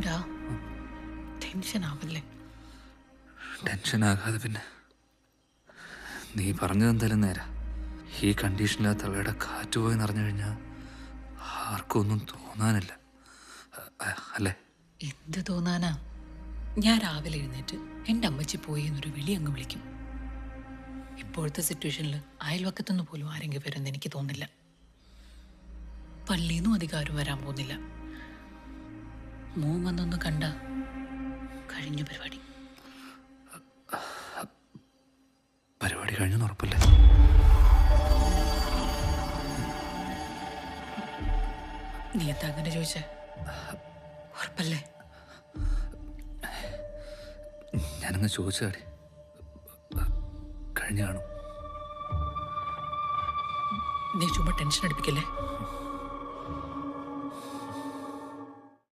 ഡാ, ടെൻഷൻ ആവല്ലേ? ടെൻഷനാകാതെ പിന്നെ. നീ പറഞ്ഞതെന്തായാലും നേരാ. ഈ കണ്ടീഷനിൽ ആ തള്ളയുടെ കാറ്റ് പോയി നിറഞ്ഞു കഴിഞ്ഞാൽ ആർക്കും ഒന്നും തോന്നാനില്ല, അല്ലേ? എന്ത് തോന്നാനാ? ഞാൻ രാവിലെ എഴുന്നേറ്റ് എൻ്റെ അമ്മച്ചി പോയി എന്നൊരു വിളി അങ്ങ് വിളിക്കും. ഇപ്പോഴത്തെ സിറ്റുവേഷനിൽ അയൽവക്കത്തുനിന്ന് പോലും ആരെങ്കിലും വരുമെന്ന് എനിക്ക് തോന്നില്ല. പള്ളിയിൽ നിന്നും അധികാരം വരാൻ പോകുന്നില്ല. മോൻ വന്നൊന്ന് കണ്ട കഴിഞ്ഞു പരിപാടി. പരിപാടി കഴിഞ്ഞെന്ന് ഉറപ്പല്ലേ? നീ എന്താ അങ്ങനെ ചോദിച്ചേ? ഉറപ്പല്ലേ? ഞാനങ്ങ് ചോദിച്ചാടി. കഴിഞ്ഞു കാണും. നീ ചുമ്മാ ടെൻഷൻ അടിപ്പിക്കല്ലേ.